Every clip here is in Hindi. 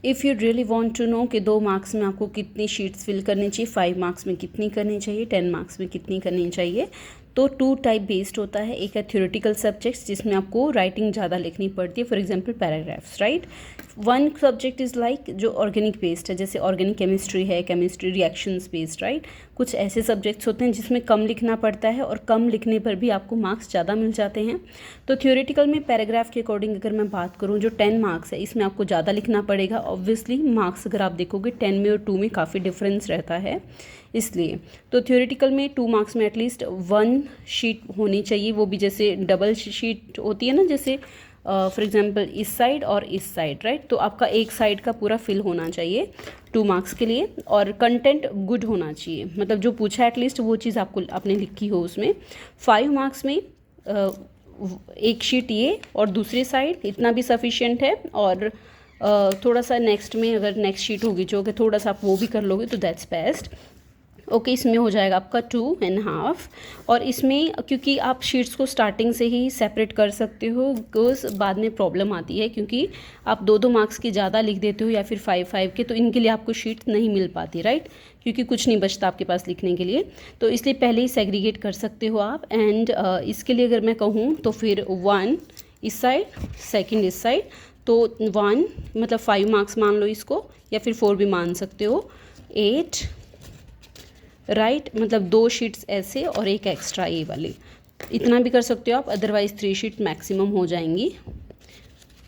If you really want to know कि 2 मार्क्स में आपको कितनी शीट्स फिल करनी चाहिए, 5 मार्क्स में कितनी करनी चाहिए, 10 मार्क्स में कितनी करनी चाहिए, तो 2 टाइप बेस्ड होता है। एक है थ्योरेटिकल सब्जेक्ट्स जिसमें आपको राइटिंग ज़्यादा लिखनी पड़ती है, for example paragraphs, right. One subject is like जो ऑर्गेनिक बेस्ड है, जैसे ऑर्गेनिक केमिस्ट्री है, केमिस्ट्री रिएक्शंस बेस्ड, राइट। कुछ ऐसे सब्जेक्ट्स होते हैं जिसमें कम लिखना पड़ता है और कम लिखने पर भी आपको मार्क्स ज़्यादा मिल जाते हैं। तो थ्योरेटिकल में पैराग्राफ के अकॉर्डिंग अगर मैं बात करूँ, जो 10 मार्क्स है इसमें आपको ज़्यादा लिखना पड़ेगा। ऑब्वियसली मार्क्स अगर आप देखोगे 10 में और 2 में काफ़ी डिफरेंस रहता है, इसलिए तो थ्योरेटिकल में 2 मार्क्स में एटलीस्ट 1 शीट होनी चाहिए, वो भी जैसे डबल शीट होती है ना, जैसे फॉर एग्जांपल इस साइड और इस साइड, राइट। तो आपका एक साइड का पूरा फिल होना चाहिए 2 मार्क्स के लिए, और कंटेंट गुड होना चाहिए, मतलब जो पूछा है एटलीस्ट वो चीज़ आपको आपने लिखी हो उसमें। 5 मार्क्स में एक शीट ये और दूसरी साइड, इतना भी सफिशिएंट है। और थोड़ा सा नेक्स्ट में अगर नेक्स्ट शीट होगी जो कि थोड़ा सा आप वो भी कर लोगे तो दैट्स बेस्ट। ओके, इसमें हो जाएगा आपका 2.5। और इसमें क्योंकि आप शीट्स को स्टार्टिंग से ही सेपरेट कर सकते हो, बिकॉज बाद में प्रॉब्लम आती है क्योंकि आप 2 मार्क्स की ज़्यादा लिख देते हो या फिर 5 के, तो इनके लिए आपको शीट नहीं मिल पाती, राइट, क्योंकि कुछ नहीं बचता आपके पास लिखने के लिए। तो इसलिए पहले ही सेग्रीगेट कर सकते हो आप। एंड इसके लिए अगर मैं कहूँ तो फिर 1 इस साइड, सेकेंड इस साइड, तो 1 मतलब 5 मार्क्स मान लो इसको, या फिर 4 भी मान सकते हो, 8, राइट, मतलब 2 शीट्स ऐसे और एक एक्स्ट्रा ये वाली, इतना भी कर सकते हो आप, अदरवाइज 3 शीट मैक्सिमम हो जाएंगी,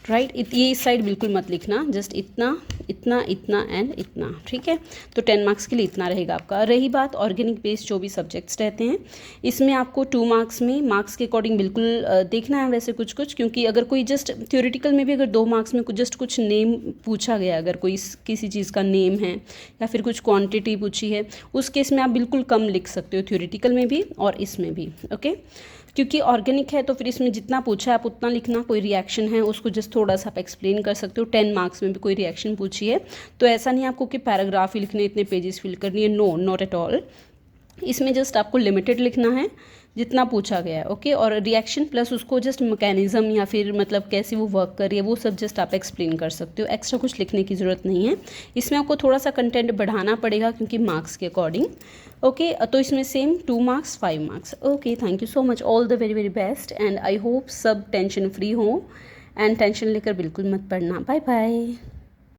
राइट। ये इस साइड बिल्कुल मत लिखना, जस्ट इतना इतना इतना एंड इतना, ठीक है। तो 10 मार्क्स के लिए इतना रहेगा आपका। रही बात ऑर्गेनिक बेस्ड जो भी सब्जेक्ट्स रहते हैं, इसमें आपको 2 मार्क्स में मार्क्स के अकॉर्डिंग बिल्कुल देखना है वैसे कुछ कुछ, क्योंकि अगर कोई जस्ट थ्योरेटिकल में भी अगर 2 मार्क्स में जस्ट कुछ नेम पूछा गया, अगर कोई किसी चीज़ का नेम है या फिर कुछ क्वान्टिटी पूछी है, उस केस में आप बिल्कुल कम लिख सकते हो, थ्योरेटिकल में भी और इसमें भी, ओके। क्योंकि ऑर्गेनिक है तो फिर इसमें जितना पूछा है आप उतना लिखना, कोई रिएक्शन है उसको जस्ट थोड़ा सा आप एक्सप्लेन कर सकते हो। 10 मार्क्स में भी कोई रिएक्शन पूछी है तो ऐसा नहीं आपको कि पैराग्राफ ही लिखने, इतने पेजेस फिल करनी है, नो, नॉट एट ऑल। इसमें जस्ट आपको लिमिटेड लिखना है जितना पूछा गया है, ओके। और रिएक्शन प्लस उसको जस्ट मैकेनिज्म या फिर मतलब कैसे वो वर्क कर रही है वो सब जस्ट आप एक्सप्लेन कर सकते हो, एक्स्ट्रा कुछ लिखने की ज़रूरत नहीं है। इसमें आपको थोड़ा सा कंटेंट बढ़ाना पड़ेगा क्योंकि मार्क्स के अकॉर्डिंग, ओके। तो इसमें same 2 marks 5 marks, okay. Thank you so much, all the very very best, and I hope सब टेंशन फ्री हो, एंड टेंशन लेकर बिल्कुल मत पढ़ना। Bye bye.